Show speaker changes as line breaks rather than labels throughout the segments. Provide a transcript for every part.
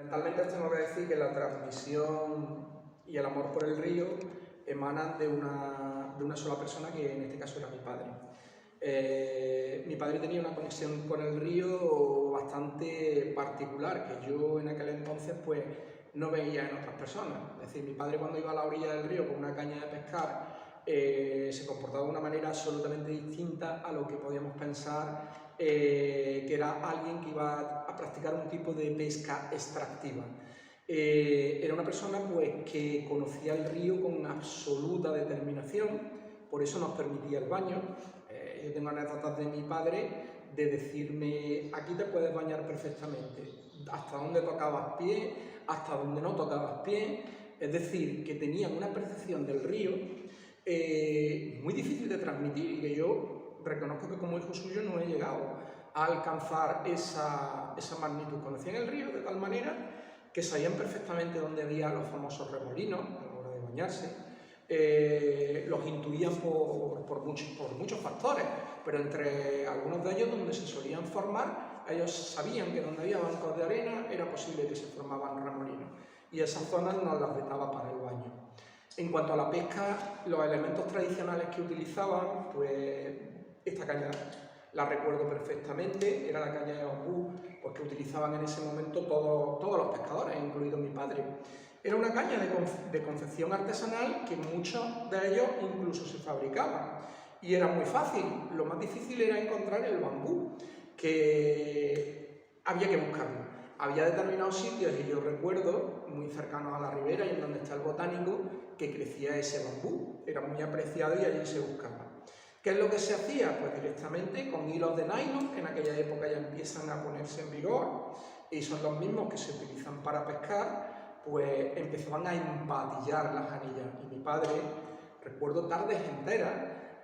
fundamentalmente os tengo que decir que la transmisión y el amor por el río emanan de una sola persona, que en este caso era mi padre. Mi padre tenía una conexión con el río bastante particular, que yo en aquel entonces pues no veía en otras personas. Es decir, mi padre, cuando iba a la orilla del río con una caña de pescar, se comportaba de una manera absolutamente distinta a lo que podíamos pensar que era alguien que iba a practicar un tipo de pesca extractiva. Era una persona pues, que conocía el río con absoluta determinación, por eso nos permitía el baño. Yo tengo anécdotas de mi padre de decirme: aquí te puedes bañar perfectamente, hasta donde tocabas pie, hasta donde no tocabas pie. Es decir, que tenían una percepción del río muy difícil de transmitir, y que yo reconozco que como hijo suyo no he llegado a alcanzar esa magnitud. Conocían el río de tal manera que sabían perfectamente dónde había los famosos remolinos a la hora de bañarse. Los intuían por muchos factores, pero entre algunos de ellos donde se solían formar, ellos sabían que donde había bancos de arena era posible que se formaban remolinos, y esas zonas nos las vetaba para el baño. En cuanto a la pesca, los elementos tradicionales que utilizaban, pues esta caña la recuerdo perfectamente, era la caña de bambú, pues, que utilizaban en ese momento todos los pescadores, incluido mi padre. Era una caña de confección artesanal que muchos de ellos incluso se fabricaban, y era muy fácil. Lo más difícil era encontrar el bambú, que había que buscarlo. Había determinados sitios, y yo recuerdo, muy cercanos a la ribera y en donde está el botánico, que crecía ese bambú. Era muy apreciado y allí se buscaba. ¿Qué es lo que se hacía? Pues directamente con hilos de nylon, que en aquella época ya empiezan a ponerse en vigor, y son los mismos que se utilizan para pescar, pues empezaban a empatillar las anillas. Y mi padre, recuerdo tardes enteras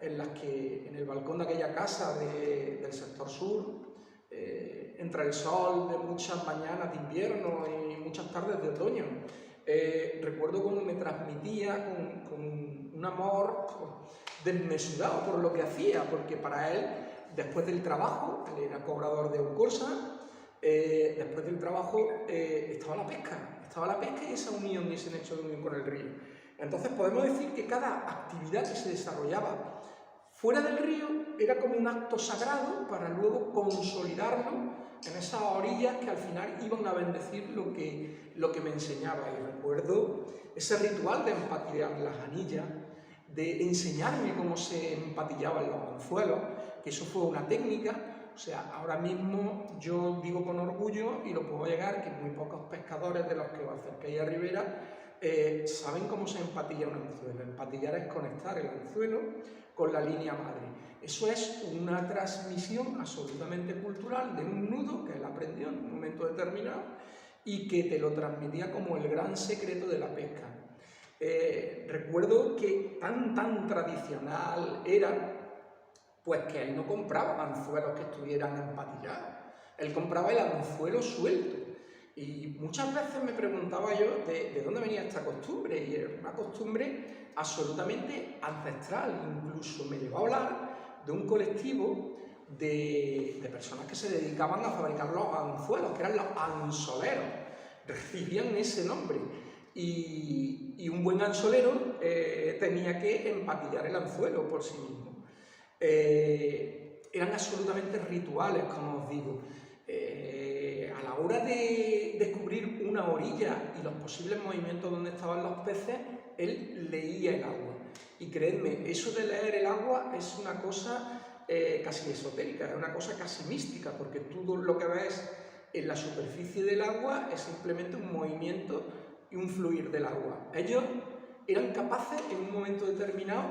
en las que en el balcón de aquella casa del sector sur, entre el sol de muchas mañanas de invierno y muchas tardes de otoño, recuerdo cómo me transmitía con un amor desmesurado por lo que hacía, porque para él, después del trabajo, él era cobrador de Eucorsa, después del trabajo estaba la pesca y esa unión y ese nexo de unión con el río. Entonces podemos decir que cada actividad que se desarrollaba fuera del río era como un acto sagrado para luego consolidarlo en esas orillas que al final iban a bendecir lo que me enseñaba. Y recuerdo ese ritual de empatillar las anillas, de enseñarme cómo se empatillaban los anzuelos, que eso fue una técnica. O sea, ahora mismo yo digo con orgullo, y lo puedo llegar, que muy pocos pescadores de los que os acerquéis a ribera saben cómo se empatilla un anzuelo. Empatillar es conectar el anzuelo con la línea madre. Eso es una transmisión absolutamente cultural de un nudo que él aprendió en un momento determinado y que te lo transmitía como el gran secreto de la pesca. Recuerdo que tan tradicional era, pues, que él no compraba anzuelos que estuvieran empatillados, él compraba el anzuelo suelto. Y muchas veces me preguntaba yo de dónde venía esta costumbre, y era una costumbre absolutamente ancestral. Incluso me llegó a hablar de un colectivo de personas que se dedicaban a fabricar los anzuelos, que eran los anzoleros, recibían ese nombre. Y un buen anzolero tenía que empatillar el anzuelo por sí mismo. Eran absolutamente rituales, como os digo. A la hora de descubrir una orilla y los posibles movimientos donde estaban los peces, él leía el agua. Y creedme, eso de leer el agua es una cosa casi esotérica, es una cosa casi mística, porque tú lo que ves en la superficie del agua es simplemente un movimiento y un fluir del agua. Ellos eran capaces en un momento determinado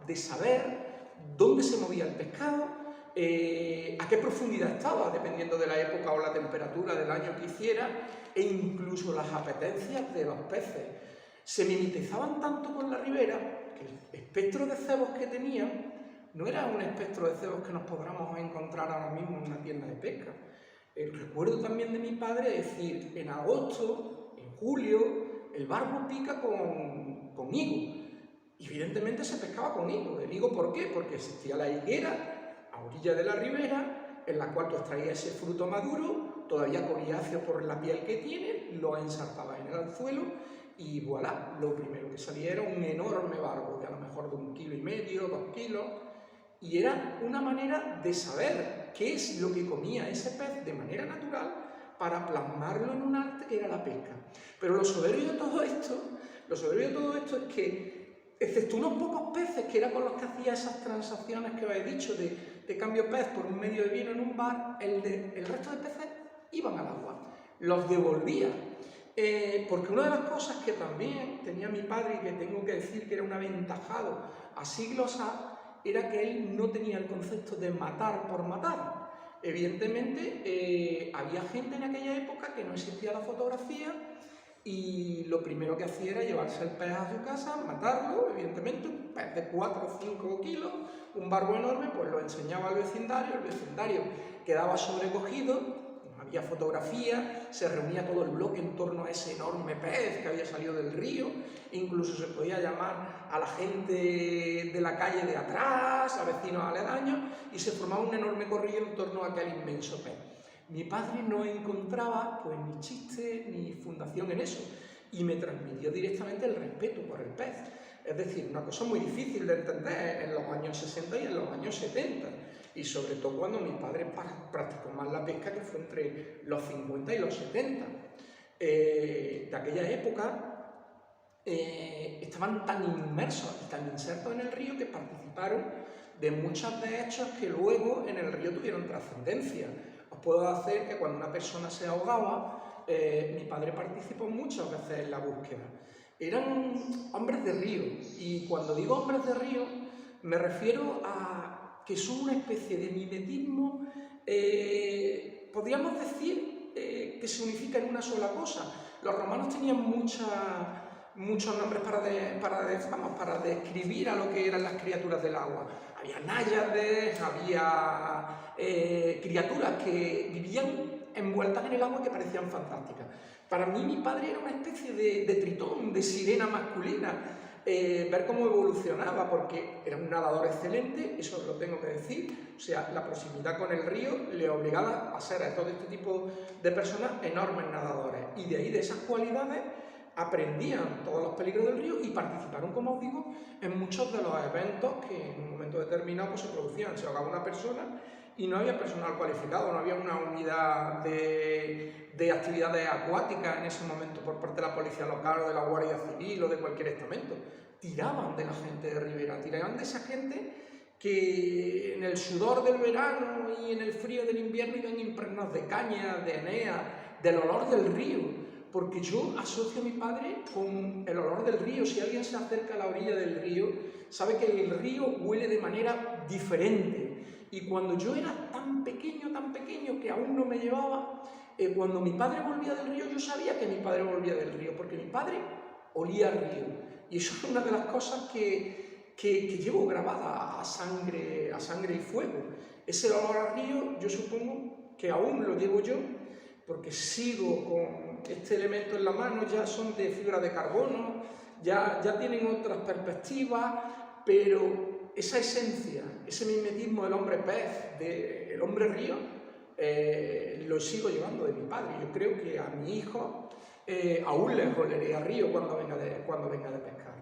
de saber dónde se movía el pescado, a qué profundidad estaba, dependiendo de la época o la temperatura del año que hiciera, e incluso las apetencias de los peces. Se mimetizaban tanto con la ribera que el espectro de cebos que tenían no era un espectro de cebos que nos podamos encontrar ahora mismo en una tienda de pesca. Recuerdo también de mi padre decir: en agosto, en julio, el barbo pica con higo. Y evidentemente se pescaba con higo. ¿El higo por qué? Porque existía la higuera a orilla de la ribera, en la cual tú extraías ese fruto maduro, todavía coriáceo por la piel que tiene, lo ensartabas en el anzuelo y voilà, lo primero que salía era un enorme barbo, de a lo mejor de 1,5 kg, 2 kilos, y era una manera de saber qué es lo que comía ese pez de manera natural para plasmarlo en un arte que era la pesca. Pero lo soberbio de todo esto es que, excepto unos pocos peces, que era con los que hacía esas transacciones que os he dicho, de cambio pez por un medio de vino en un bar, el resto de peces iban al agua, los devolvía. Porque una de las cosas que también tenía mi padre, y que tengo que decir que era un aventajado a siglos A, era que él no tenía el concepto de matar por matar. Evidentemente, había gente en aquella época que no existía la fotografía y lo primero que hacía era llevarse el pez a su casa, matarlo, evidentemente, un pez de 4 o 5 kilos, un barbo enorme, pues lo enseñaba al vecindario, el vecindario quedaba sobrecogido. Había fotografía, se reunía todo el bloque en torno a ese enorme pez que había salido del río, incluso se podía llamar a la gente de la calle de atrás, a vecinos aledaños, y se formaba un enorme corrillo en torno a aquel inmenso pez. Mi padre no encontraba pues ni chiste ni fundación en eso, y me transmitió directamente el respeto por el pez. Es decir, una cosa muy difícil de entender en los años 60 y en los años 70. Y sobre todo cuando mi padre practicó más la pesca, que fue entre los 50 y los 70. De aquella época estaban tan inmersos y tan insertos en el río que participaron de muchos de hechos que luego en el río tuvieron trascendencia. Os puedo hacer que cuando una persona se ahogaba, mi padre participó muchas veces en la búsqueda. Eran hombres de río, y cuando digo hombres de río me refiero a que son una especie de mimetismo, podríamos decir que se unifica en una sola cosa. Los romanos tenían muchos nombres para describir a lo que eran las criaturas del agua. Había náyades, había criaturas que vivían envueltas en el agua que parecían fantásticas. Para mí mi padre era una especie de tritón, de sirena masculina. Ver cómo evolucionaba, porque era un nadador excelente, eso lo tengo que decir. O sea, la proximidad con el río le obligaba a ser a todo este tipo de personas enormes nadadores, y de ahí, de esas cualidades, aprendían todos los peligros del río y participaron, como os digo, en muchos de los eventos que en un momento determinado pues, se producían. Se ahogaba una persona y no había personal cualificado, no había una unidad de actividades acuáticas en ese momento por parte de la policía local o de la Guardia Civil o de cualquier estamento. Tiraban de la gente de ribera, tiraban de esa gente que en el sudor del verano y en el frío del invierno iban impregnados de caña, de enea, del olor del río. Porque yo asocio a mi padre con el olor del río. Si alguien se acerca a la orilla del río, sabe que el río huele de manera diferente. Y cuando yo era tan pequeño que aún no me llevaba, cuando mi padre volvía del río, yo sabía que mi padre volvía del río, porque mi padre olía al río. Y eso es una de las cosas que llevo grabada a sangre y fuego. Ese olor al río, yo supongo que aún lo llevo yo, porque sigo con este elemento en la mano. Ya son de fibra de carbono, ya tienen otras perspectivas, pero esa esencia, ese mimetismo del hombre pez, del hombre río, lo sigo llevando de mi padre. Yo creo que a mi hijo aún le oleré a río cuando venga de pescar.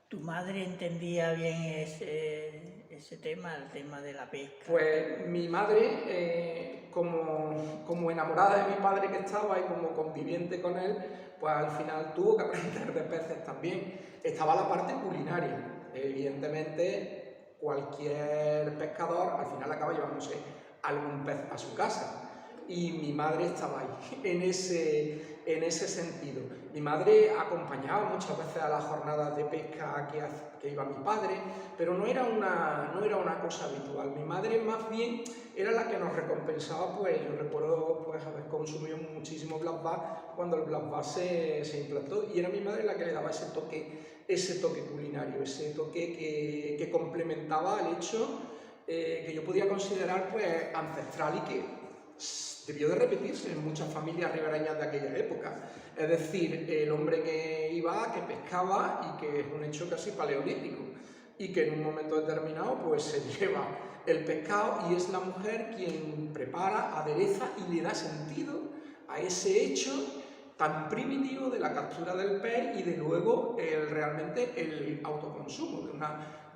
¿Tu madre entendía bien ese tema, el tema de la pesca?
Pues mi madre, como enamorada de mi padre que estaba y como conviviente con él, pues al final tuvo que aprender de peces también. Estaba la parte culinaria. Evidentemente, cualquier pescador al final acaba llevándose algún pez a su casa. Y mi madre estaba ahí, en ese sentido. Mi madre acompañaba muchas veces a las jornadas de pesca que iba mi padre, pero no era una cosa habitual. Mi madre más bien era la que nos recompensaba. Pues yo recuerdo pues, haber consumido muchísimo black bass cuando el black bass se implantó, y era mi madre la que le daba ese toque culinario, ese toque que complementaba el hecho que yo podía considerar pues, ancestral y que debió de repetirse en muchas familias ribereñas de aquella época. Es decir, el hombre que iba, que pescaba, y que es un hecho casi paleolítico, y que en un momento determinado pues se lleva el pescado y es la mujer quien prepara, adereza y le da sentido a ese hecho tan primitivo de la captura del pez y de luego realmente el autoconsumo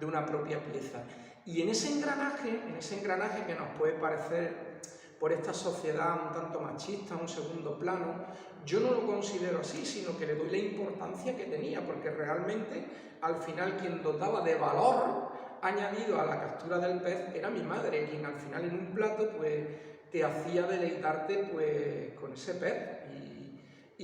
de una propia pieza. Y en ese engranaje que nos puede parecer por esta sociedad un tanto machista, un segundo plano, yo no lo considero así, sino que le doy la importancia que tenía, porque realmente al final quien dotaba de valor añadido a la captura del pez era mi madre, quien al final en un plato pues te hacía deleitarte pues con ese pez.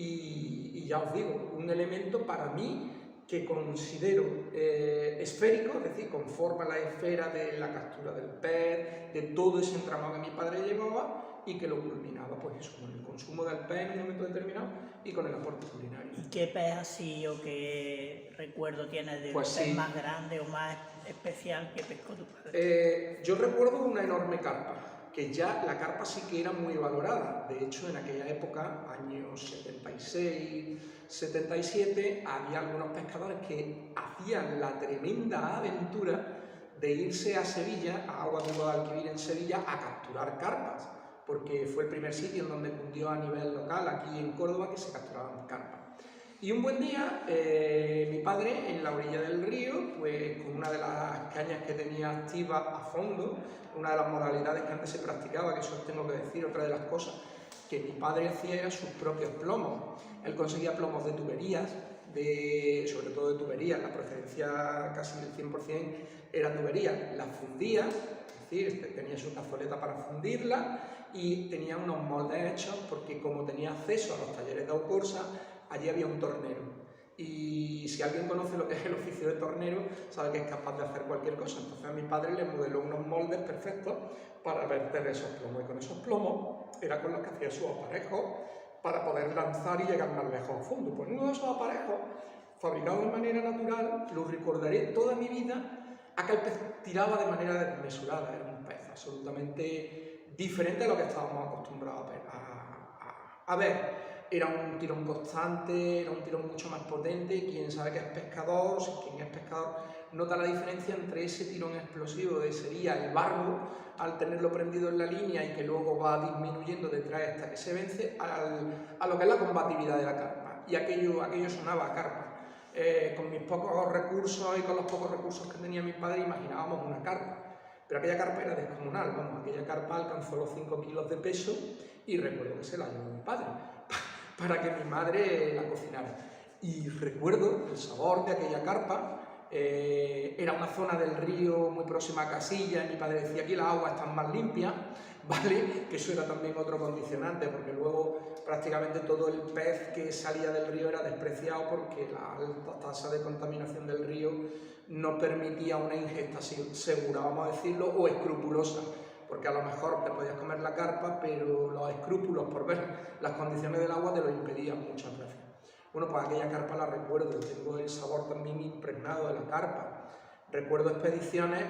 Y ya os digo, un elemento para mí que considero esférico, es decir, conforma la esfera de la captura del pez, de todo ese entramado que mi padre llevaba y que lo culminaba, pues eso, con el consumo del pez en un momento determinado y con el aporte culinario.
¿Y qué pez así o qué recuerdo tienes de
Pues
pez
sí,
más grande o más especial que pescó tu padre?
yo recuerdo una enorme carpa, que ya la carpa sí que era muy valorada. De hecho, en aquella época, años 76, 77, había algunos pescadores que hacían la tremenda aventura de irse a Sevilla, a Aguas de Guadalquivir en Sevilla, a capturar carpas, porque fue el primer sitio en donde cundió a nivel local, aquí en Córdoba, que se capturaban carpas. Y un buen día, mi padre, en la orilla del río, pues con una de las cañas que tenía activa a fondo, una de las modalidades que antes se practicaba, que eso os tengo que decir, otra de las cosas que mi padre hacía era sus propios plomos. Él conseguía plomos de tuberías, sobre todo de tuberías, la procedencia casi del 100% era tubería, las fundía, es decir, tenía su cazoleta para fundirla y tenía unos moldes hechos porque como tenía acceso a los talleres de Aucorsa, allí había un tornero. Y si alguien conoce lo que es el oficio de tornero, sabe que es capaz de hacer cualquier cosa. Entonces a mi padre le modeló unos moldes perfectos para verter esos plomos. Y con esos plomos era con los que hacía sus aparejos para poder lanzar y llegar más lejos al fondo. Pues uno de esos aparejos, fabricados de manera natural, lo recordaré toda mi vida, a que el pez tiraba de manera desmesurada. Era un pez absolutamente diferente a lo que estábamos acostumbrados a ver. Era un tirón constante, era un tirón mucho más potente. Quien sabe que es pescador, quien es pescador, nota la diferencia entre ese tirón explosivo de sería el barbo, al tenerlo prendido en la línea y que luego va disminuyendo detrás hasta que se vence, a lo que es la combatividad de la carpa. Y aquello sonaba a carpa. Con mis pocos recursos y con los pocos recursos que tenía mi padre, imaginábamos una carpa. Pero aquella carpa era descomunal, vamos, aquella carpa alcanzó los 5 kilos de peso y recuerdo que se la llevó mi padre para que mi madre la cocinara. Y recuerdo el sabor de aquella carpa, era una zona del río muy próxima a Casillas, y mi padre decía aquí las aguas están más limpias, ¿vale? Que eso era también otro condicionante, porque luego prácticamente todo el pez que salía del río era despreciado porque la alta tasa de contaminación del río no permitía una ingesta segura, vamos a decirlo, o escrupulosa. Porque a lo mejor te podías comer la carpa, pero los escrúpulos por ver las condiciones del agua te lo impedían muchas veces. Bueno, pues aquella carpa la recuerdo, tengo el sabor también impregnado de la carpa. Recuerdo expediciones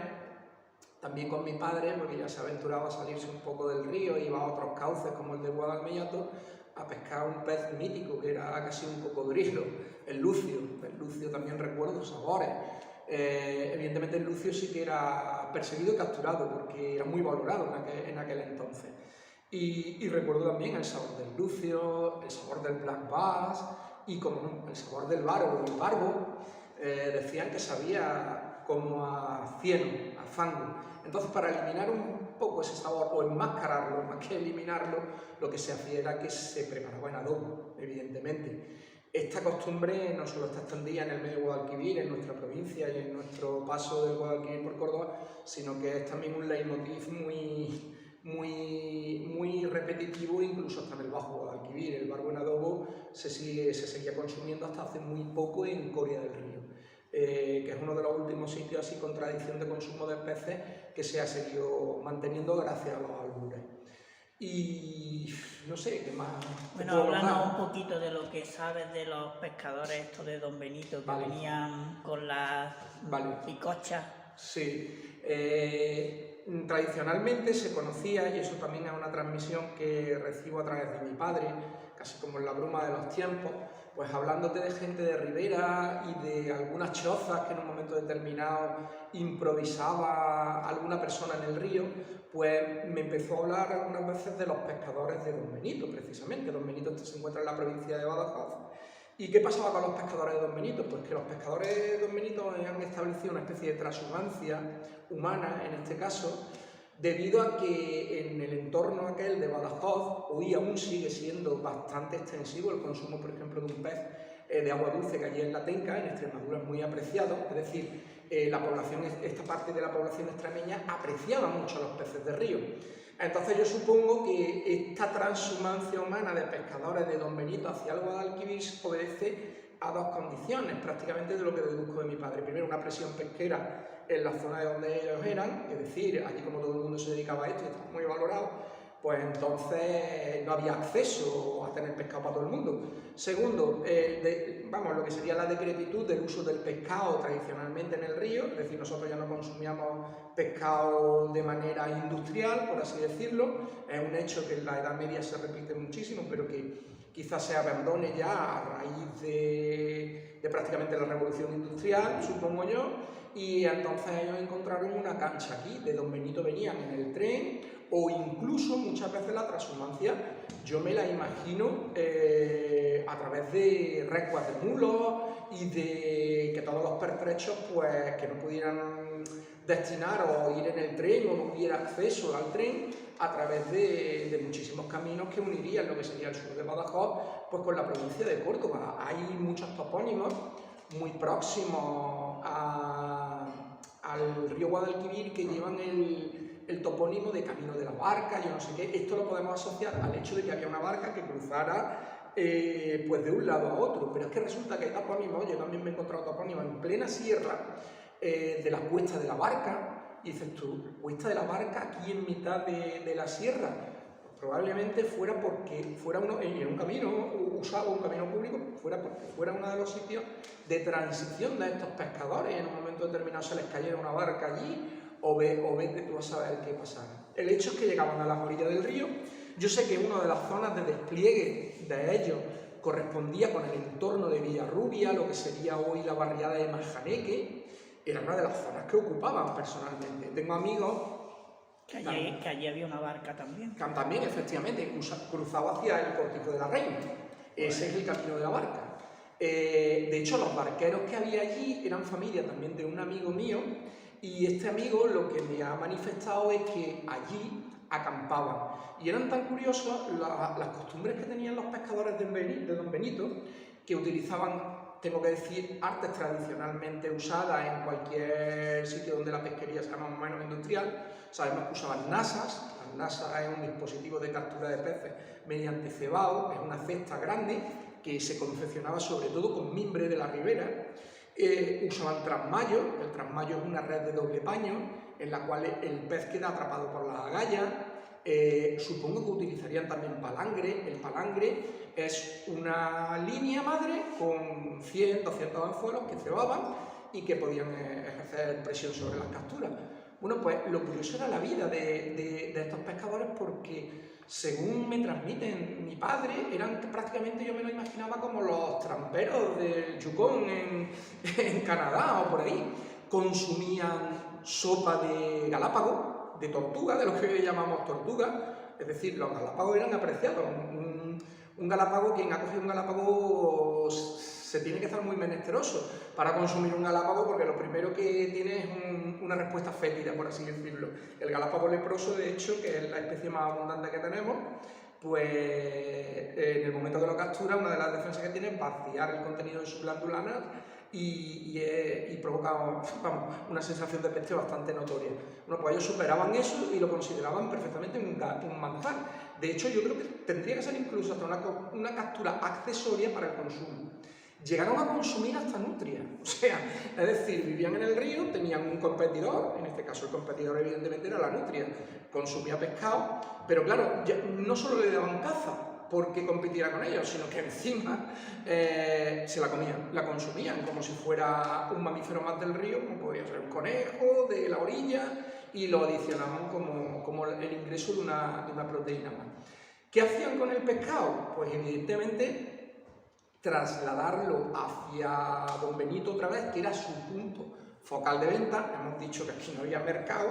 también con mi padre, porque ya se aventuraba a salirse un poco del río, iba a otros cauces como el de Guadalmellato, a pescar un pez mítico que era casi un cocodrilo, el lucio. El lucio también recuerdo sabores. Evidentemente el lucio sí que era perseguido y capturado porque era muy valorado en aquel entonces. Y recuerdo también el sabor del lucio, el sabor del black bass y como no, el sabor del barbo. El barbo decían que sabía como a cieno, a fango. Entonces para eliminar un poco ese sabor o enmascararlo, más que eliminarlo, lo que se hacía era que se preparaba en adobo, evidentemente. Esta costumbre no solo está extendida en el medio Guadalquivir, en nuestra provincia y en nuestro paso del Guadalquivir por Córdoba, sino que es también un leitmotiv muy repetitivo, incluso hasta en el Bajo Guadalquivir. El barbo en adobo se seguía consumiendo hasta hace muy poco en Coria del Río, que es uno de los últimos sitios así con tradición de consumo de peces que se ha seguido manteniendo gracias a los albures. Y no sé, ¿qué más?
Bueno, háblanos un poquito de lo que sabes de los pescadores estos de Don Benito, que venían con las picochas.
Sí, tradicionalmente se conocía, y eso también es una transmisión que recibo a través de mi padre, casi como en la bruma de los tiempos, pues hablándote de gente de ribera y de algunas chozas que en un momento determinado improvisaba alguna persona en el río, pues me empezó a hablar algunas veces de los pescadores de Don Benito, precisamente. Don Benito se encuentra en la provincia de Badajoz. ¿Y qué pasaba con los pescadores de Don Benito? Pues que los pescadores de Don Benito han establecido una especie de transhumancia humana, en este caso, debido a que en el entorno aquel de Badajoz, hoy aún sigue siendo bastante extensivo el consumo, por ejemplo, de un pez de agua dulce que allí en la Tenca, en Extremadura es muy apreciado, es decir, esta parte de la población extremeña apreciaba mucho los peces de río. Entonces yo supongo que esta transhumancia humana de pescadores de Don Benito hacia el Guadalquivir obedece a dos condiciones, prácticamente de lo que deduzco de mi padre. Primero, una presión pesquera en la zona de donde ellos eran, es decir, allí como todo el mundo se dedicaba a esto y estaba muy valorado, pues entonces no había acceso a tener pescado para todo el mundo. Segundo, lo que sería la decrepitud del uso del pescado tradicionalmente en el río, es decir, nosotros ya no consumíamos pescado de manera industrial, por así decirlo. Es un hecho que en la Edad Media se repite muchísimo, pero que quizás se abandone ya a raíz de prácticamente la revolución industrial, supongo yo, y entonces ellos encontraron una cancha aquí. De Don Benito venían en el tren, o incluso muchas veces la transhumancia, yo me la imagino a través de recuas de mulos y de que todos los pertrechos pues que no pudieran destinar o ir en el tren o no hubiera acceso al tren a través de muchísimos caminos que unirían lo que sería el sur de Badajoz pues con la provincia de Córdoba. Hay muchos topónimos muy próximos al río Guadalquivir que llevan el topónimo de Camino de la Barca, yo no sé qué. Esto lo podemos asociar al hecho de que había una barca que cruzara pues de un lado a otro, pero es que resulta que hay topónimos, yo también me he encontrado topónimos en plena sierra de la Cuesta de la Barca, y dices tú, Cuesta de la Barca aquí en mitad de la sierra, pues probablemente fuera porque fuera en un camino usado, un camino público, fuera porque fuera uno de los sitios de transición de estos pescadores, en un momento determinado se les cayera una barca allí, o vete tú a saber qué pasara. El hecho es que llegaban a las orillas del río. Yo sé que una de las zonas de despliegue de ellos correspondía con el entorno de Villarrubia, lo que sería hoy la barriada de Majaneque, era una de las zonas que ocupaban personalmente. Tengo amigos
que allí había una barca también.
También, efectivamente, cruzado hacia el Pórtico de la Reina. Ese es el camino de la barca. De hecho, los barqueros que había allí eran familia también de un amigo mío, y este amigo lo que me ha manifestado es que allí acampaban. Y eran tan curiosas las costumbres que tenían los pescadores de Don Benito, que utilizaban, tengo que decir, artes tradicionalmente usadas en cualquier sitio donde la pesquería sea más o menos industrial. Sabemos que usaban nasas. Las nasas es un dispositivo de captura de peces mediante cebado, es una cesta grande que se confeccionaba sobre todo con mimbre de la ribera. Usaban trasmayos. El trasmayo es una red de doble paño en la cual el pez queda atrapado por las agallas. Supongo que utilizarían también palangre. El palangre es una línea madre con 100, 200 anzuelos que cebaban y que podían ejercer presión sobre las capturas. Bueno, pues lo curioso era la vida de estos pescadores, porque según me transmiten mi padre, eran prácticamente, yo me lo imaginaba como los tramperos del Yukon en Canadá o por ahí. Consumían sopa de galápago, de tortuga, de lo que hoy llamamos tortuga, es decir, los galápagos eran apreciados. Un galápago, quien ha cogido un galápago se tiene que estar muy menesteroso para consumir un galápago, porque lo primero que tiene es una respuesta fétida, por así decirlo. El galápago leproso, de hecho, que es la especie más abundante que tenemos, pues en el momento que lo captura, una de las defensas que tiene es vaciar el contenido de su glándula anal y provoca una sensación de peste bastante notoria. Bueno, pues ellos superaban eso y lo consideraban perfectamente un manjar. De hecho, yo creo que tendría que ser incluso hasta una captura accesoria para el consumo. Llegaron a consumir hasta nutria, o sea, es decir, vivían en el río, tenían un competidor, en este caso el competidor evidentemente era la nutria, consumía pescado, pero claro, no solo le daban caza porque compitiera con ellos, sino que encima se la comían, la consumían como si fuera un mamífero más del río, como podría ser un conejo de la orilla, y lo adicionaban como el ingreso de una proteína más. ¿Qué hacían con el pescado? Pues evidentemente trasladarlo hacia Don Benito otra vez, que era su punto focal de venta. Hemos dicho que aquí no había mercado,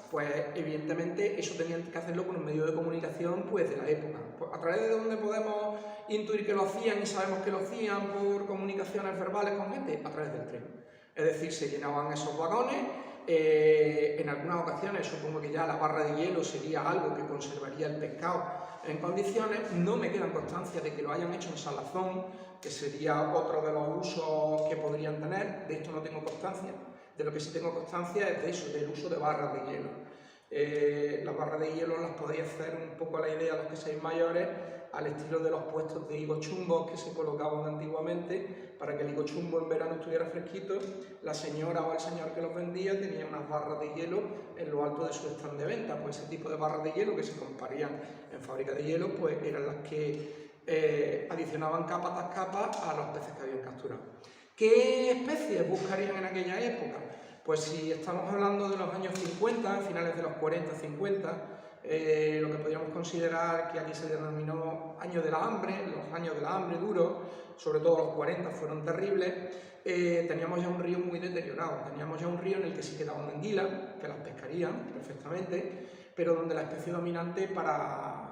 pues evidentemente eso tenían que hacerlo con un medio de comunicación pues de la época. Pues, ¿a través de dónde podemos intuir que lo hacían y sabemos que lo hacían por comunicaciones verbales con gente? A través del tren. Es decir, se llenaban esos vagones. En algunas ocasiones supongo que ya la barra de hielo sería algo que conservaría el pescado en condiciones. No me quedan constancia de que lo hayan hecho en salazón, que sería otro de los usos que podrían tener. De esto no tengo constancia. De lo que sí tengo constancia es de eso, del uso de barras de hielo. Las barras de hielo las podéis hacer un poco a la idea, los que seáis mayores, al estilo de los puestos de higo chumbo que se colocaban antiguamente para que el higo chumbo en verano estuviera fresquito. La señora o el señor que los vendía tenía unas barras de hielo en lo alto de su stand de venta. Pues ese tipo de barras de hielo que se comprarían en fábrica de hielo, pues eran las que adicionaban capa tras capa a los peces que habían capturado. ¿Qué especies buscarían en aquella época? Pues si estamos hablando de los años 50, finales de los 40-50, lo que podríamos considerar que aquí se denominó años de la hambre, los años de la hambre duros, sobre todo los 40 fueron terribles. Teníamos ya un río muy deteriorado, teníamos ya un río en el que sí quedaban anguilas, que las pescarían perfectamente, pero donde la especie dominante para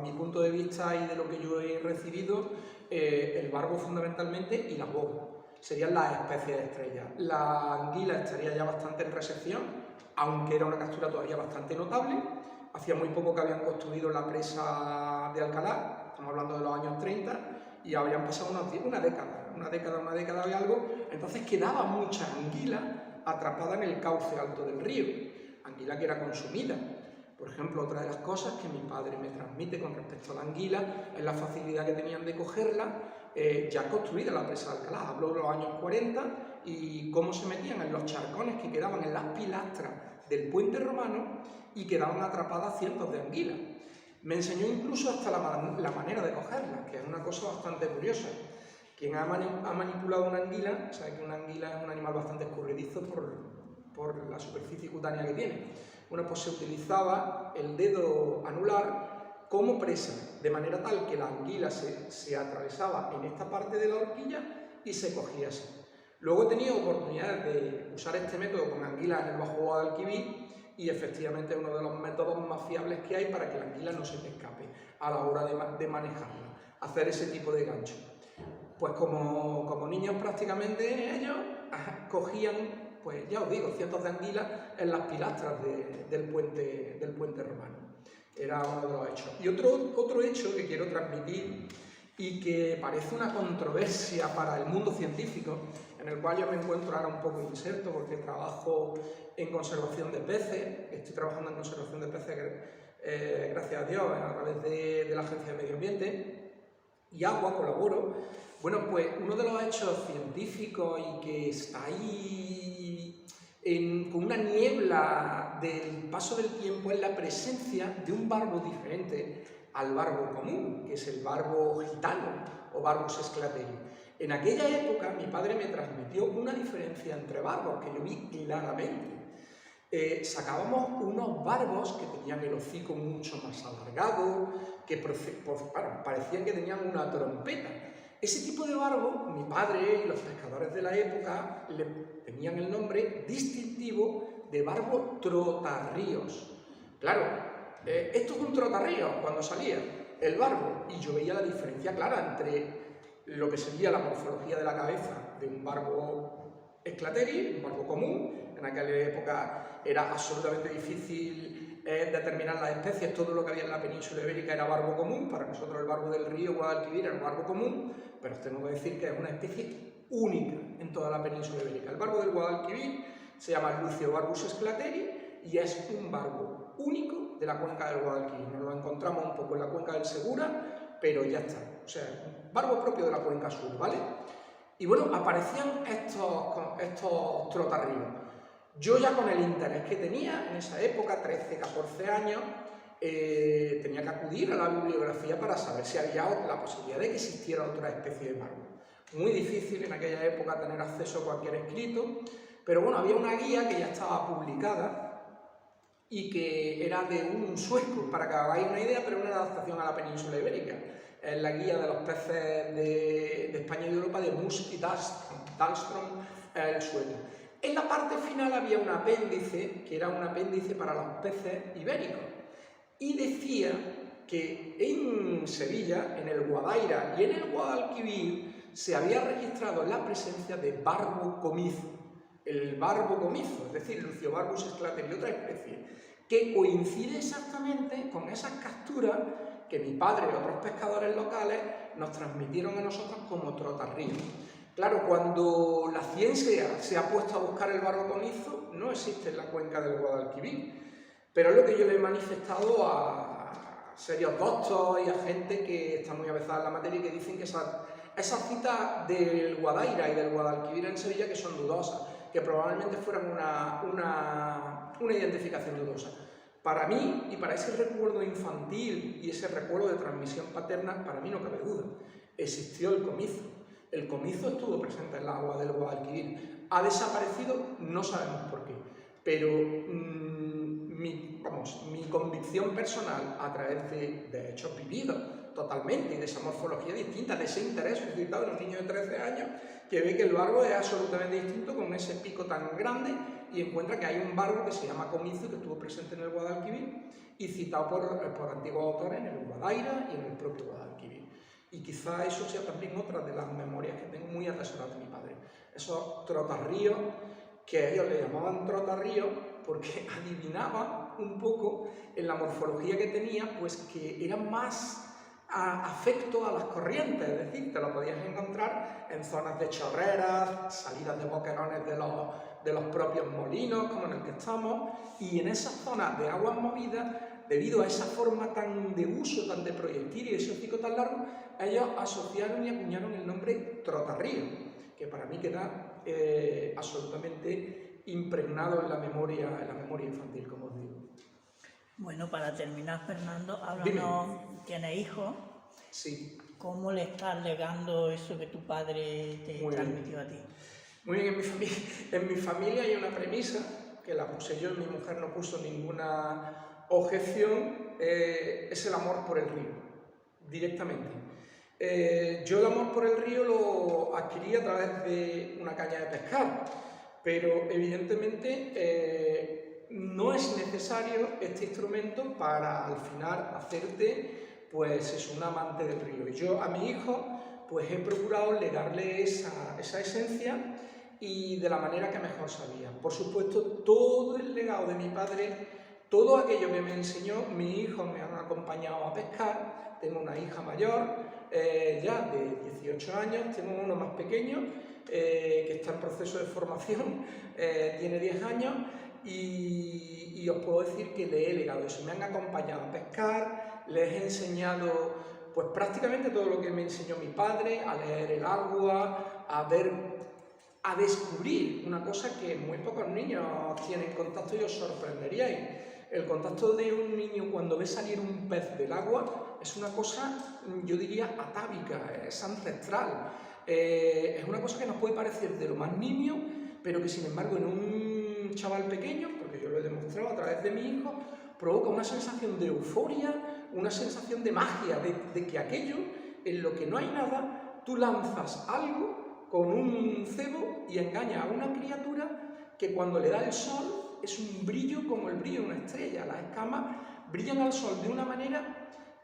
mi punto de vista y de lo que yo he recibido, el barbo fundamentalmente y las bogas serían las especies estrellas. La anguila estaría ya bastante en resección, aunque era una captura todavía bastante notable. Hacía muy poco que habían construido la presa de Alcalá, estamos hablando de los años 30, y habrían pasado una década y algo. Entonces quedaba mucha anguila atrapada en el cauce alto del río, anguila que era consumida. Por ejemplo, otra de las cosas que mi padre me transmite con respecto a la anguila es la facilidad que tenían de cogerla ya construida la presa de Alcalá. Hablo de los años 40 y cómo se metían en los charcones que quedaban en las pilastras del puente romano y quedaban atrapadas cientos de anguilas. Me enseñó incluso hasta la manera de cogerlas, que es una cosa bastante curiosa. Quien ha manipulado una anguila sabe que una anguila es un animal bastante escurridizo por la superficie cutánea que tiene. Bueno, pues se utilizaba el dedo anular como presa, de manera tal que la anguila se atravesaba en esta parte de la horquilla y se cogía así. Luego he tenido oportunidad de usar este método con anguilas en el Bajo Guadalquivir y efectivamente es uno de los métodos más fiables que hay para que la anguila no se te escape a la hora de manejarla, hacer ese tipo de gancho. Pues como niños prácticamente ellos cogían, pues ya os digo, cientos de anguilas en las pilastras del puente romano. Era uno de los hechos. Y otro hecho que quiero transmitir y que parece una controversia para el mundo científico, en el cual yo me encuentro ahora un poco inserto porque trabajo en conservación de peces, estoy trabajando en conservación de peces gracias a Dios a través de la Agencia de Medio Ambiente y Agua, colaboro. Bueno, pues uno de los hechos científicos y que está ahí con una niebla del paso del tiempo es la presencia de un barbo diferente al barbo común, que es el barbo gitano o Barbus sclateri. En aquella época mi padre me transmitió una diferencia entre barbos que yo vi claramente. Sacábamos unos barbos que tenían el hocico mucho más alargado, que parecían que tenían una trompeta. Ese tipo de barbo, mi padre y los pescadores de la época le tenían el nombre distintivo de barbo trotarríos. Claro, esto es un trotarrío cuando salía el barbo, y yo veía la diferencia clara entre lo que sería la morfología de la cabeza de un barbo sclateri, un barbo común. En aquella época era absolutamente difícil determinar las especies, todo lo que había en la península ibérica era barbo común, para nosotros el barbo del río Guadalquivir era un barbo común, pero tengo que decir que es una especie única en toda la península ibérica. El barbo del Guadalquivir se llama Lucio Barbus sclateri y es un barbo único de la cuenca del Guadalquivir. Nos lo encontramos un poco en la cuenca del Segura, pero ya está. O sea, un barbo propio de la cuenca sur, ¿vale? Y bueno, aparecían estos trotarríos. Yo ya con el interés que tenía en esa época, 13, 14 años, tenía que acudir a la bibliografía para saber si había la posibilidad de que existiera otra especie de barbo. Muy difícil en aquella época tener acceso a cualquier escrito, pero bueno, había una guía que ya estaba publicada y que era de un sueco, para que hagáis una idea, pero una adaptación a la península ibérica. Es la guía de los peces de España y de Europa de Musk y Dahlström, el sueco. En la parte final había un apéndice, que era un apéndice para los peces ibéricos, y decía que en Sevilla, en el Guadaira y en el Guadalquivir se había registrado la presencia de barbo comizo. El barbo comizo, es decir, Luciobarbus sclateri, otra especie, que coincide exactamente con esas capturas que mi padre y otros pescadores locales nos transmitieron a nosotros como trotarríos. Claro, cuando la ciencia se ha puesto a buscar el barbo comizo, no existe en la cuenca del Guadalquivir, pero es lo que yo le he manifestado a serios doctores y a gente que está muy avezada en la materia y que dicen que esas citas del Guadaira y del Guadalquivir en Sevilla que son dudosas, que probablemente fueran una identificación dudosa. Para mí, y para ese recuerdo infantil y ese recuerdo de transmisión paterna, para mí no cabe duda, existió el comizo. El comizo estuvo presente en el agua del Guadalquivir. Ha desaparecido, no sabemos por qué, pero mi convicción personal a través de hechos vividos totalmente y de esa morfología distinta, de ese interés suscitado en un niño de 13 años que ve que el barbo es absolutamente distinto con ese pico tan grande y encuentra que hay un barbo que se llama comizo que estuvo presente en el Guadalquivir y citado por antiguos autores en el Guadaira y en el propio Guadalquivir. Y quizá eso sea también otra de las memorias que tengo muy atesoradas de mi padre. Esos trotarríos, que ellos le llamaban trotarríos porque adivinaban un poco en la morfología que tenía, pues que eran más afecto a las corrientes, es decir, te lo podías encontrar en zonas de chorreras, salidas de boquerones de los propios molinos, como en el que estamos, y en esas zonas de aguas movidas, debido a esa forma tan de uso, tan de proyectil y ese hocico tan largo, ellos asociaron y acuñaron el nombre trotarrío, que para mí queda absolutamente impregnado en la memoria infantil, como os digo.
Bueno, para terminar, Fernando, háblanos, ¿tienes hijos?
Sí.
¿Cómo le estás legando eso que tu padre te transmitió a ti?
Muy bien, en mi familia hay una premisa, que la puse yo y mi mujer no puso ninguna objeción, es el amor por el río, directamente. Yo el amor por el río lo adquirí a través de una caña de pescar, pero evidentemente no es necesario este instrumento para al final hacerte pues es un amante del río. Y yo a mi hijo pues he procurado legarle esa esencia y de la manera que mejor sabía. Por supuesto, todo el legado de mi padre, todo aquello que me enseñó, mis hijos me han acompañado a pescar. Tengo una hija mayor, ya de 18 años, tengo uno más pequeño, que está en proceso de formación, tiene 10 años, y os puedo decir que le he legado eso. Me han acompañado a pescar, les he enseñado pues prácticamente todo lo que me enseñó mi padre, a leer el agua, a descubrir una cosa que muy pocos niños tienen contacto y os sorprenderíais. El contacto de un niño cuando ve salir un pez del agua es una cosa, yo diría, atávica, es ancestral. Es una cosa que nos puede parecer de lo más nimio, pero que sin embargo en un chaval pequeño, porque yo lo he demostrado a través de mi hijo, provoca una sensación de euforia, una sensación de magia, de que aquello en lo que no hay nada, tú lanzas algo con un cebo y engañas a una criatura que cuando le da el sol es un brillo como el brillo de una estrella. Las escamas brillan al sol de una manera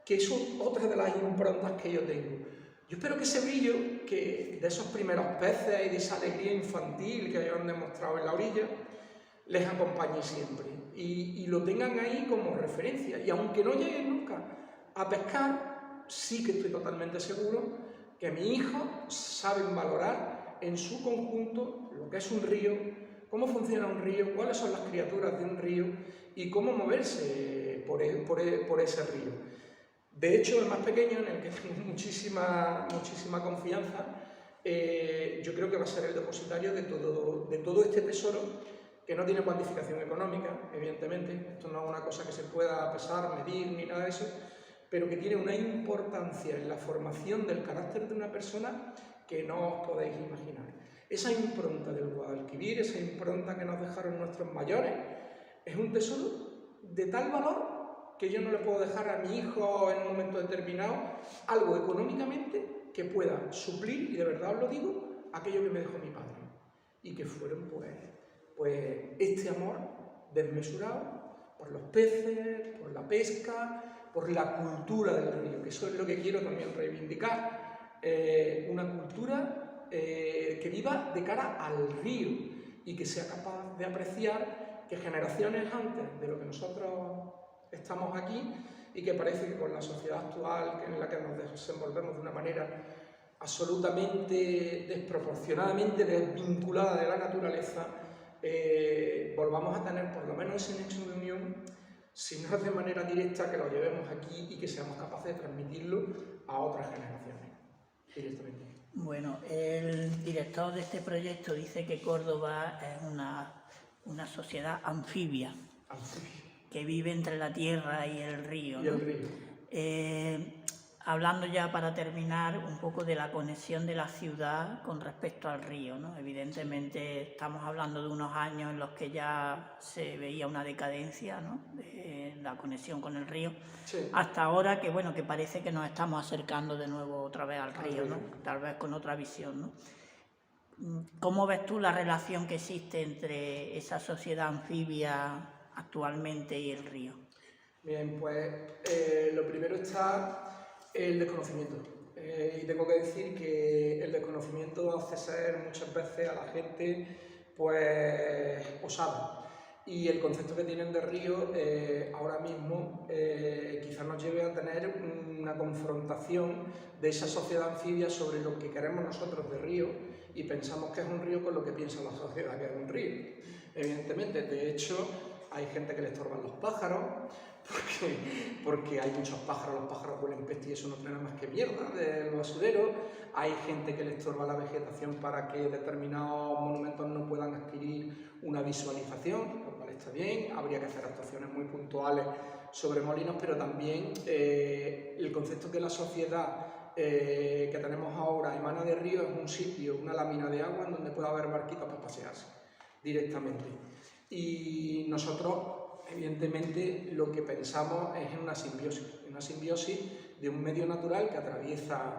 que son otras de las improntas que yo tengo. Yo espero que ese brillo, que de esos primeros peces y de esa alegría infantil que ellos han demostrado en la orilla, les acompañe siempre y lo tengan ahí como referencia. Y aunque no lleguen nunca a pescar, sí que estoy totalmente seguro que mis hijos saben valorar en su conjunto lo que es un río, cómo funciona un río, cuáles son las criaturas de un río y cómo moverse por ese río. De hecho, el más pequeño, en el que tengo muchísima confianza, yo creo que va a ser el depositario de todo este tesoro, que no tiene cuantificación económica, evidentemente. Esto no es una cosa que se pueda pesar, medir, ni nada de eso, pero que tiene una importancia en la formación del carácter de una persona que no os podéis imaginar. Esa impronta del Guadalquivir, esa impronta que nos dejaron nuestros mayores, es un tesoro de tal valor que yo no le puedo dejar a mi hijo en un momento determinado algo económicamente que pueda suplir, y de verdad os lo digo, aquello que me dejó mi padre. Y que fueron pues este amor desmesurado por los peces, por la pesca, por la cultura del río, que eso es lo que quiero también reivindicar, una cultura que viva de cara al río y que sea capaz de apreciar que generaciones antes de lo que nosotros estamos aquí, y que parece que con la sociedad actual en la que nos desenvolvemos de una manera absolutamente desproporcionadamente desvinculada de la naturaleza, volvamos a tener por lo menos ese nexo de unión, si no es de manera directa, que lo llevemos aquí y que seamos capaces de transmitirlo a otras generaciones directamente.
Bueno, el director de este proyecto dice que Córdoba es una sociedad anfibia, que vive entre la tierra y el río, ¿no?
Y el río.
Hablando ya para terminar un poco de la conexión de la ciudad con respecto al río, ¿no? Evidentemente estamos hablando de unos años en los que ya se veía una decadencia, ¿no?, de la conexión con el río, sí, hasta ahora que, bueno, que parece que nos estamos acercando de nuevo otra vez al río, ¿no?, tal vez con otra visión, ¿no? ¿Cómo ves tú la relación que existe entre esa sociedad anfibia actualmente y el río?
Bien, pues lo primero está el desconocimiento. Y tengo que decir que el desconocimiento hace ser muchas veces a la gente pues osada. Y el concepto que tienen de río ahora mismo quizás nos lleve a tener una confrontación de esa sociedad anfibia sobre lo que queremos nosotros de río, y pensamos que es un río con lo que piensa la sociedad que es un río. Evidentemente, de hecho, hay gente que le estorban los pájaros, porque hay muchos pájaros, los pájaros huelen peste y eso no trae nada más que mierda del basurero. Hay gente que le estorba la vegetación para que determinados monumentos no puedan adquirir una visualización, lo cual está bien. Habría que hacer actuaciones muy puntuales sobre molinos, pero también el concepto que la sociedad que tenemos ahora emana de río es un sitio, una lámina de agua en donde pueda haber barquitos para pasearse directamente. Y nosotros, evidentemente, lo que pensamos es en una simbiosis de un medio natural que atraviesa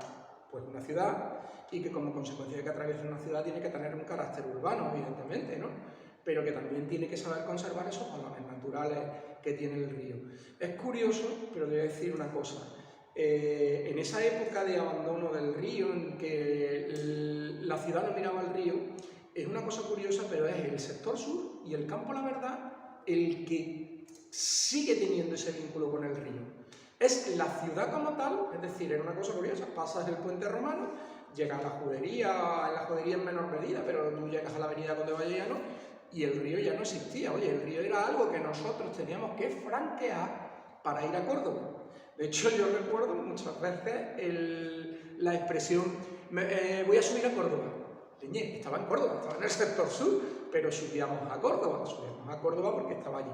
pues, una ciudad, y que como consecuencia de que atraviesa una ciudad tiene que tener un carácter urbano, evidentemente, ¿no?, pero que también tiene que saber conservar esos valores naturales que tiene el río. Es curioso, pero te voy a decir una cosa. En esa época de abandono del río, en que la ciudad no miraba al río, es una cosa curiosa, pero es el sector sur y el campo, la verdad, el que sigue teniendo ese vínculo con el río. Es la ciudad como tal, es decir, es una cosa curiosa, pasas el puente romano, llegas a la judería en menor medida, pero tú llegas a la avenida Conde Vallellano y el río ya no existía. Oye, el río era algo que nosotros teníamos que franquear para ir a Córdoba. De hecho, yo recuerdo muchas veces la expresión, voy a subir a Córdoba. Leñe, estaba en Córdoba, estaba en el sector sur, pero subíamos a Córdoba porque estaba allí.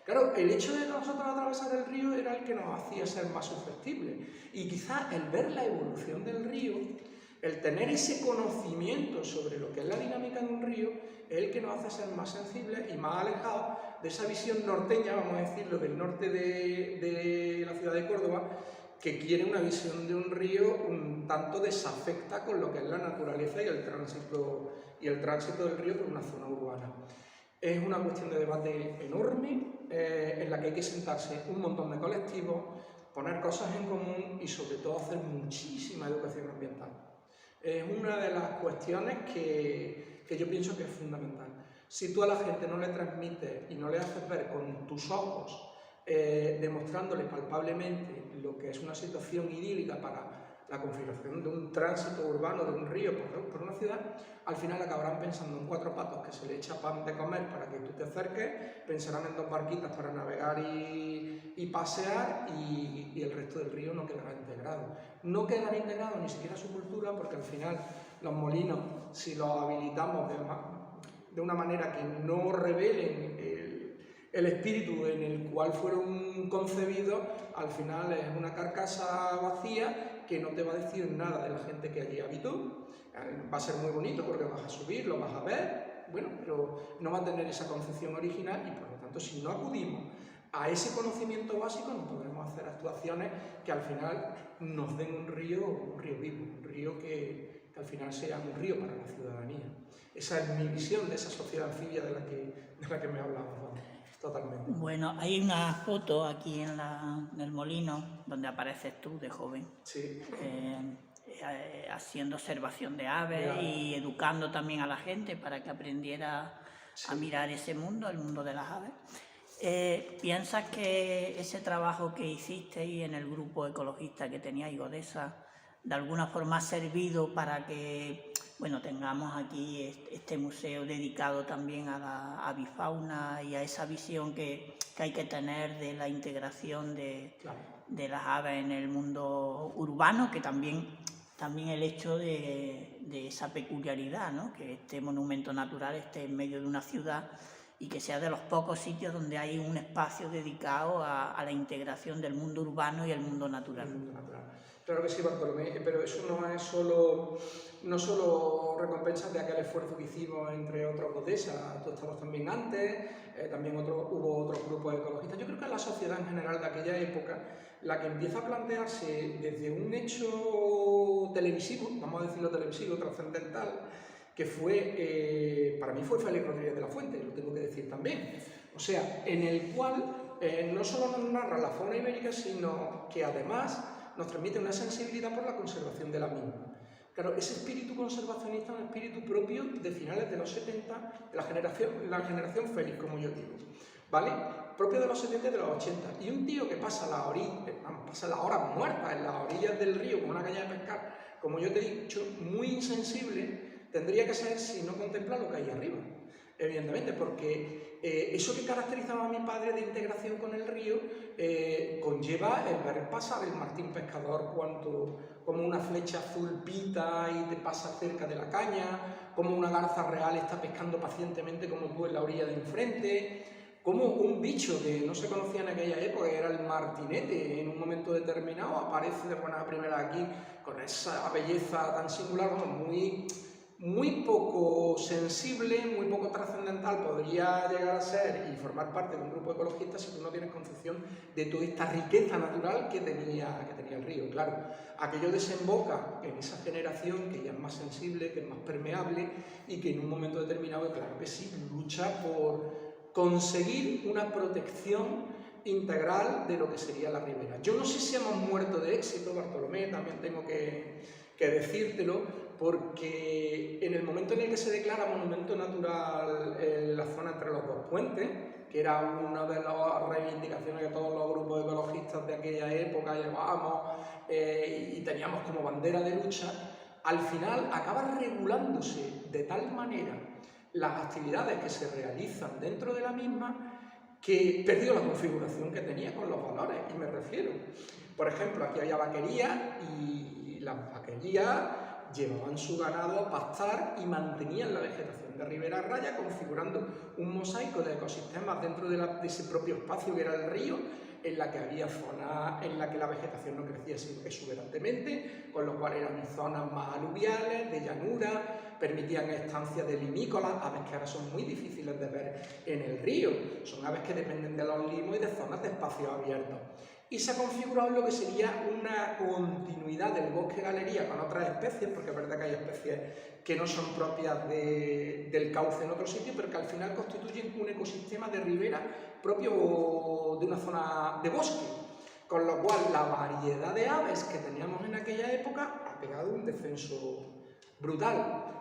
Claro, el hecho de nosotros atravesar el río era el que nos hacía ser más susceptibles. Y quizás el ver la evolución del río, el tener ese conocimiento sobre lo que es la dinámica de un río, es el que nos hace ser más sensibles y más alejados de esa visión norteña, vamos a decirlo, del norte de la ciudad de Córdoba, que quiere una visión de un río un tanto desafecta con lo que es la naturaleza y el tránsito del río por una zona urbana. Es una cuestión de debate enorme, en la que hay que sentarse un montón de colectivos, poner cosas en común y sobre todo hacer muchísima educación ambiental. Es una de las cuestiones que yo pienso que es fundamental. Si tú a la gente no le transmites y no le haces ver con tus ojos, demostrándole palpablemente lo que es una situación idílica para la configuración de un tránsito urbano, de un río por una ciudad, al final acabarán pensando en 4 patos que se le echa pan de comer para que tú te acerques, pensarán en 2 barquitas para navegar y pasear, y el resto del río no quedará integrado. No quedará integrado ni siquiera su cultura, porque al final los molinos, si los habilitamos de una manera que no revelen el espíritu en el cual fueron concebidos, al final es una carcasa vacía que no te va a decir nada de la gente que allí habitó. Va a ser muy bonito porque vas a subir, lo vas a ver, bueno, pero no va a tener esa concepción original, y por lo tanto, si no acudimos a ese conocimiento básico no podremos hacer actuaciones que al final nos den un río vivo, un río que al final sea un río para la ciudadanía. Esa es mi visión de esa sociedad anfibia de la que me hablaba, totalmente.
Bueno, hay una foto aquí en el molino donde apareces tú de joven.
Sí.
Haciendo observación de aves y educando también a la gente para que aprendiera a mirar ese mundo, el mundo de las aves. ¿Piensas que ese trabajo que hicisteis en el grupo ecologista que teníais, Godesa, de alguna forma ha servido para que, bueno, tengamos aquí este museo dedicado también a la avifauna y a esa visión que hay que tener de la integración de las aves en el mundo urbano, que también el hecho de esa peculiaridad, ¿no? Que este monumento natural esté en medio de una ciudad y que sea de los pocos sitios donde hay un espacio dedicado a la integración del mundo urbano y el mundo natural.
Claro que sí, Bartolomé, pero eso no solo recompensas de aquel esfuerzo que hicimos entre otros Godesa, tú estabas también antes, también hubo otros grupos ecologistas. Yo creo que la sociedad en general de aquella época, la que empieza a plantearse desde un hecho televisivo, vamos a decirlo televisivo, trascendental, que fue, para mí fue Félix Rodríguez de la Fuente, lo tengo que decir también. O sea, en el cual no solo nos narra la fauna ibérica, sino que además nos transmite una sensibilidad por la conservación de la misma. Claro, ese espíritu conservacionista es un espíritu propio de finales de los 70, de la generación Félix, como yo digo, ¿vale? Propio de los 70 y de los 80. Y un tío que pasa las horas muertas en las orillas del río con una caña de pescar, como yo te he dicho, muy insensible, tendría que ser si no contempla lo que hay arriba. Evidentemente, porque eso que caracterizaba a mi padre de integración con el río conlleva el ver pasar el martín pescador como una flecha azul pita y te pasa cerca de la caña, como una garza real está pescando pacientemente como tú en la orilla de enfrente, como un bicho que no se conocía en aquella época, que era el martinete, en un momento determinado aparece de buena primera aquí con esa belleza tan singular, muy poco sensible, muy poco trascendental podría llegar a ser y formar parte de un grupo ecologista si tú no tienes concepción de toda esta riqueza natural que tenía el río. Claro, aquello desemboca en esa generación que ya es más sensible, que es más permeable y que en un momento determinado, claro que sí, lucha por conseguir una protección integral de lo que sería la ribera. Yo no sé si hemos muerto de éxito, Bartolomé, también tengo que decírtelo, porque en el momento en el que se declara monumento natural en la zona entre los dos puentes, que era una de las reivindicaciones que todos los grupos ecologistas de aquella época llevábamos y teníamos como bandera de lucha, al final acaba regulándose de tal manera las actividades que se realizan dentro de la misma que perdió la configuración que tenía con los valores, y me refiero. Por ejemplo, aquí había vaquerías y las vaquerías llevaban su ganado a pastar y mantenían la vegetación de ribera raya, configurando un mosaico de ecosistemas dentro de ese propio espacio que era el río, en la que había zonas en la que la vegetación no crecía exuberantemente, con lo cual eran zonas más aluviales, de llanura, permitían estancias de limícolas, aves que ahora son muy difíciles de ver en el río, son aves que dependen de los limos y de zonas de espacios abiertos. Y se ha configurado lo que sería una continuidad del bosque galería con otras especies, porque es verdad que hay especies que no son propias del cauce en otro sitio, pero que al final constituyen un ecosistema de ribera propio de una zona de bosque, con lo cual la variedad de aves que teníamos en aquella época ha pegado un descenso brutal.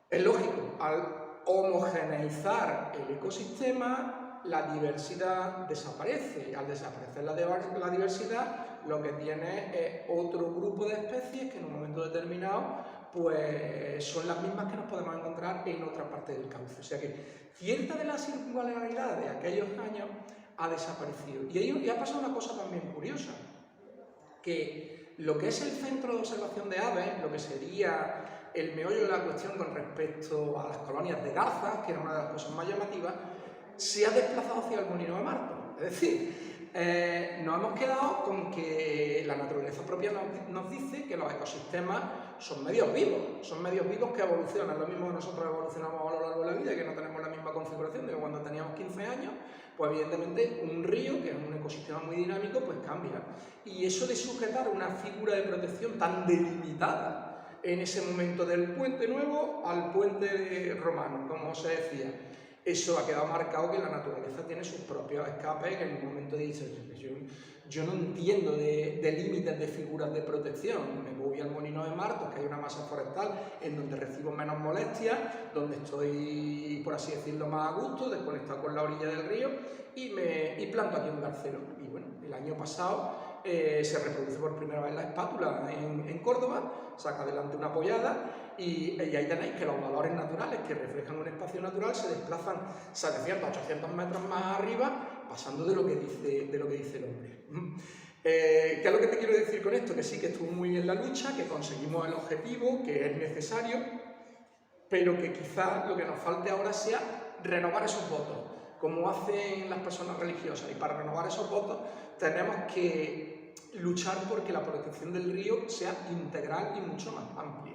Es lógico, al homogeneizar el ecosistema, la diversidad desaparece, y al desaparecer la diversidad lo que tiene es otro grupo de especies que en un momento determinado pues son las mismas que nos podemos encontrar en otra parte del cauce. O sea que cierta de la singularidad de aquellos años ha desaparecido. Y ahí ha pasado una cosa también curiosa, que lo que es el centro de observación de aves, lo que sería el meollo de la cuestión con respecto a las colonias de garzas, que era una de las cosas más llamativas, se ha desplazado hacia el molino de Marto. Es decir, nos hemos quedado con que la naturaleza propia nos dice que los ecosistemas son medios vivos que evolucionan. Lo mismo que nosotros evolucionamos a lo largo de la vida, que no tenemos la misma configuración de que cuando teníamos 15 años, pues evidentemente un río, que es un ecosistema muy dinámico, pues cambia. Y eso de sujetar una figura de protección tan delimitada en ese momento del puente nuevo al puente romano, como se decía, eso ha quedado marcado que la naturaleza tiene sus propios escapes, que en un momento dice, yo no entiendo de límites de figuras de protección, me voy al Molino de Martos, que hay una masa forestal en donde recibo menos molestias, donde estoy, por así decirlo, más a gusto, desconectado con la orilla del río, y planto aquí un garcero. Y bueno, el año pasado se reproduce por primera vez la espátula en Córdoba, saca adelante una pollada y ahí tenéis que los valores naturales que reflejan un espacio natural se desplazan 700, 800 metros más arriba, pasando de lo que dice el hombre. ¿Qué es lo que te quiero decir con esto? Que sí, que estuvo muy bien la lucha, que conseguimos el objetivo, que es necesario, pero que quizás lo que nos falte ahora sea renovar esos votos, como hacen las personas religiosas, y para renovar esos votos tenemos que luchar porque la protección del río sea integral y mucho más amplia.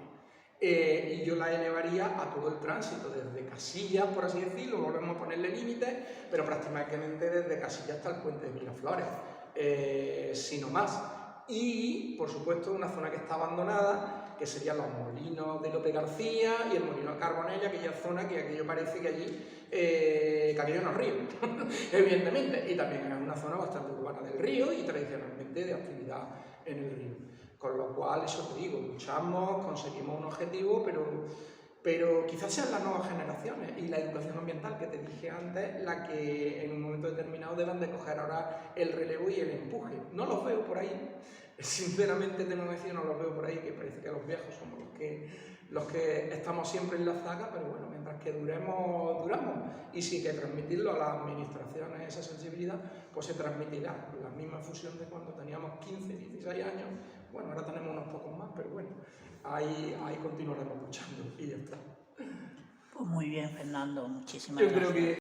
Y yo la elevaría a todo el tránsito, desde Casillas, por así decirlo, volvemos a ponerle límites, pero prácticamente desde Casillas hasta el puente de Miraflores, si no más. Y, por supuesto, una zona que está abandonada, que serían los molinos de López García y el molino de Carbonell, aquella zona que aquello parece que allí, que aquello no es río, evidentemente, y también es una zona bastante urbana del río y tradicionalmente de actividad en el río. Con lo cual, eso te digo, luchamos, conseguimos un objetivo, pero quizás sean las nuevas generaciones y la educación ambiental que te dije antes, la que en un momento determinado deben de coger ahora el relevo y el empuje. No los veo por ahí, sinceramente tengo que decir, no los veo por ahí, que parece que los viejos somos los que estamos siempre en la zaga, pero bueno, mientras que duremos. Y si hay que transmitirlo a las administraciones esa sensibilidad, pues se transmitirá la misma fusión de cuando teníamos 15, 16 años. Bueno, ahora tenemos unos pocos más, pero bueno, ahí continuaremos luchando y ya está.
Pues muy bien, Fernando, muchísimas gracias.